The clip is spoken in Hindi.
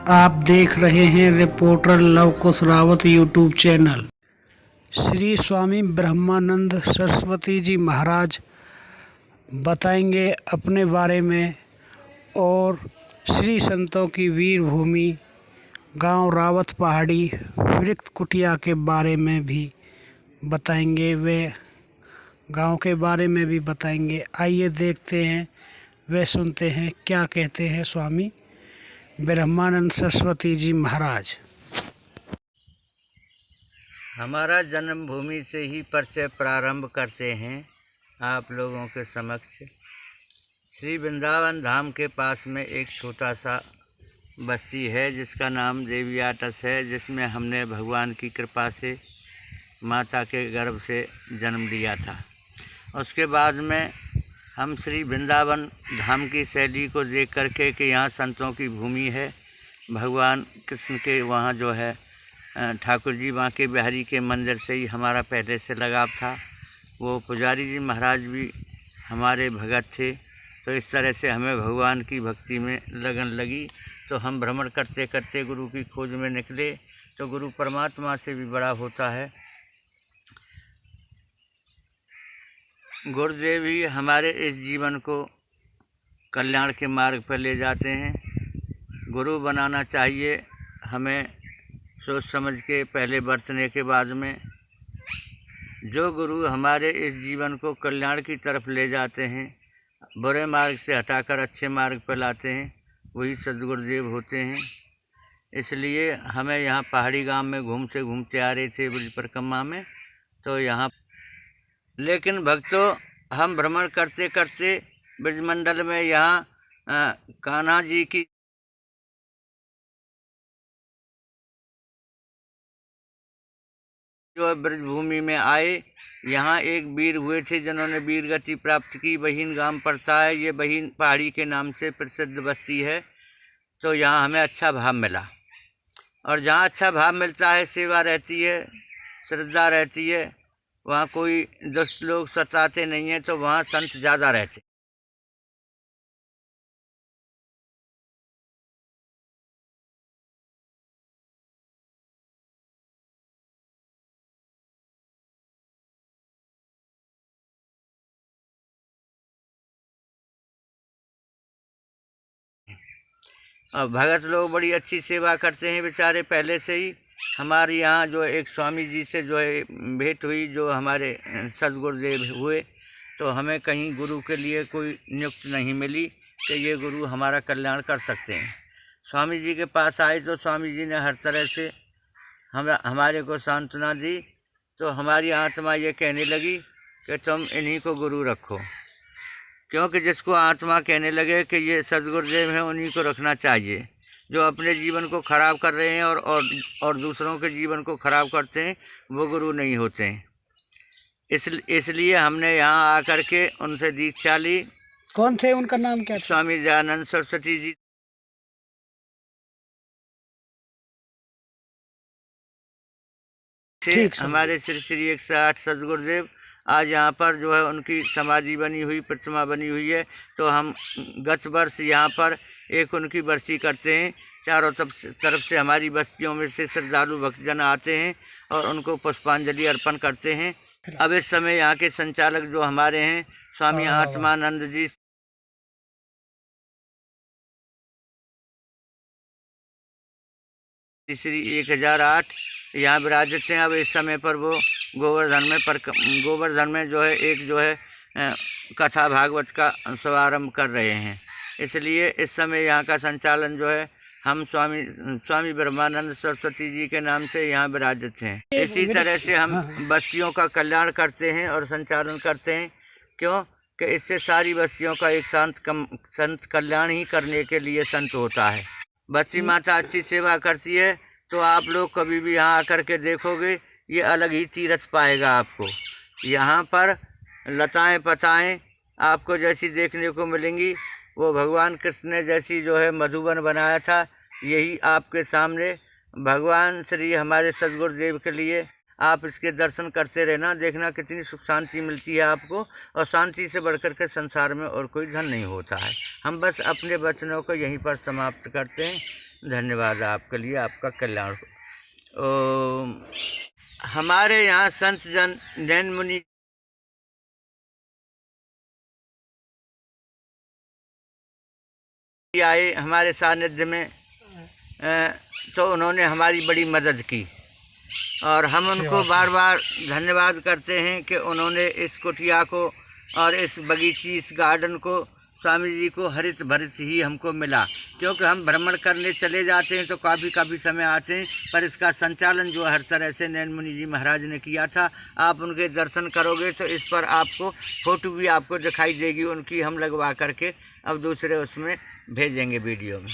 आप देख रहे हैं रिपोर्टर लव कुश रावत यूट्यूब चैनल। श्री स्वामी ब्रह्मानंद सरस्वती जी महाराज बताएंगे अपने बारे में और श्री संतों की वीर भूमि गांव रावत पहाड़ी वृक्ष कुटिया के बारे में भी बताएंगे। वे गांव के बारे में भी बताएंगे। आइए देखते हैं, वे सुनते हैं क्या कहते हैं स्वामी ब्रह्मानंद सरस्वती जी महाराज। हमारा जन्मभूमि से ही परिचय प्रारंभ करते हैं आप लोगों के समक्ष। श्री वृंदावन धाम के पास में एक छोटा सा बस्ती है जिसका नाम देवियाटस है, जिसमें हमने भगवान की कृपा से माता के गर्भ से जन्म लिया था। उसके बाद में हम श्री वृंदावन धाम की शैली को देख करके कि यहाँ संतों की भूमि है, भगवान कृष्ण के वहाँ जो है ठाकुर जी बांके बिहारी के मंदिर से ही हमारा पहले से लगाव था। वो पुजारी जी महाराज भी हमारे भगत थे, तो इस तरह से हमें भगवान की भक्ति में लगन लगी। तो हम भ्रमण करते करते गुरु की खोज में निकले। तो गुरु परमात्मा से भी बड़ा होता है। गुरुदेव ही हमारे इस जीवन को कल्याण के मार्ग पर ले जाते हैं। गुरु बनाना चाहिए हमें सोच समझ के, पहले बरतने के बाद में। जो गुरु हमारे इस जीवन को कल्याण की तरफ ले जाते हैं, बुरे मार्ग से हटाकर अच्छे मार्ग पर लाते हैं, वही सद्गुरुदेव होते हैं। इसलिए हमें यहाँ पहाड़ी गांव में घूमते घूमते आ रहे थे ब्रज परिक्रमा में। तो यहाँ लेकिन भक्तों, हम भ्रमण करते करते ब्रजमंडल में यहाँ कान्हा जी की जो ब्रजभूमि में आए। यहाँ एक वीर हुए थे जिन्होंने वीर गति प्राप्त की। बहीन गांव पड़ता है, ये बहीन पहाड़ी के नाम से प्रसिद्ध बस्ती है। तो यहाँ हमें अच्छा भाव मिला, और जहाँ अच्छा भाव मिलता है, सेवा रहती है, श्रद्धा रहती है, वहाँ कोई दुष्ट लोग सताते नहीं हैं, तो वहाँ संत ज़्यादा रहते। और भगत लोग बड़ी अच्छी सेवा करते हैं बेचारे पहले से ही। हमारे यहाँ जो एक स्वामी जी से जो है भेंट हुई, जो हमारे सद्गुरुदेव हुए, तो हमें कहीं गुरु के लिए कोई नियुक्ति नहीं मिली कि ये गुरु हमारा कल्याण कर सकते हैं। स्वामी जी के पास आए तो स्वामी जी ने हर तरह से हमारे को सांत्वना दी। तो हमारी आत्मा ये कहने लगी कि तुम इन्हीं को गुरु रखो, क्योंकि जिसको आत्मा कहने लगे कि ये सद्गुरुदेव हैं, उन्हीं को रखना चाहिए। जो अपने जीवन को ख़राब कर रहे हैं और दूसरों के जीवन को ख़राब करते हैं, वो गुरु नहीं होते हैं। इसलिए हमने यहाँ आकर के उनसे दीक्षा ली। कौन थे, उनका नाम क्या था? स्वामी दयानंद सरस्वती जी थे हमारे श्री 108 सद्गुरुदेव। आज यहाँ पर जो है उनकी समाधि बनी हुई, प्रतिमा बनी हुई है। तो हम गत वर्ष यहाँ पर एक उनकी बरसी करते हैं। चारों तरफ से हमारी बस्तियों में से श्रद्धालु भक्तजन आते हैं और उनको पुष्पांजलि अर्पण करते हैं। अब इस समय यहाँ के संचालक जो हमारे हैं स्वामी आत्मानंद जी श्री 1008 यहाँ विराजित हैं। अब इस समय पर वो गोवर्धन में जो है एक जो है कथा भागवत का शुभारंभ कर रहे हैं। इसलिए इस समय यहाँ का संचालन जो है हम स्वामी ब्रह्मानंद सरस्वती जी के नाम से यहाँ विराजित हैं। इसी तरह से हम बस्तियों का कल्याण करते हैं और संचालन करते हैं, क्यों कि इससे सारी बस्तियों का एक संत कल्याण ही करने के लिए संत होता है। बस्ती माता अच्छी सेवा करती है, तो आप लोग कभी भी यहाँ आकर के देखोगे, ये अलग ही तीरथ पाएगा आपको। यहाँ पर लताएं पताएं आपको जैसी देखने को मिलेंगी, वो भगवान कृष्ण ने जैसी जो है मधुबन बनाया था, यही आपके सामने भगवान श्री हमारे सद्गुरुदेव के लिए आप इसके दर्शन करते रहना, देखना कितनी सुख शांति मिलती है आपको। और शांति से बढ़कर के संसार में और कोई धन नहीं होता है। हम बस अपने वचनों को यहीं पर समाप्त करते हैं। धन्यवाद आपके लिए, आपका कल्याण हो। हमारे यहाँ संत जन नैन मुनि आए हमारे सानिध्य में, तो उन्होंने हमारी बड़ी मदद की और हम उनको बार बार धन्यवाद करते हैं कि उन्होंने इस कुटिया को और इस बगीची, इस गार्डन को स्वामी जी को हरित भरित ही हमको मिला, क्योंकि हम भ्रमण करने चले जाते हैं तो काफ़ी समय आते हैं, पर इसका संचालन जो हर तरह से नैन मुनि जी महाराज ने किया था। आप उनके दर्शन करोगे तो इस पर आपको फ़ोटो भी आपको दिखाई देगी उनकी, हम लगवा करके अब दूसरे उसमें भेजेंगे वीडियो में।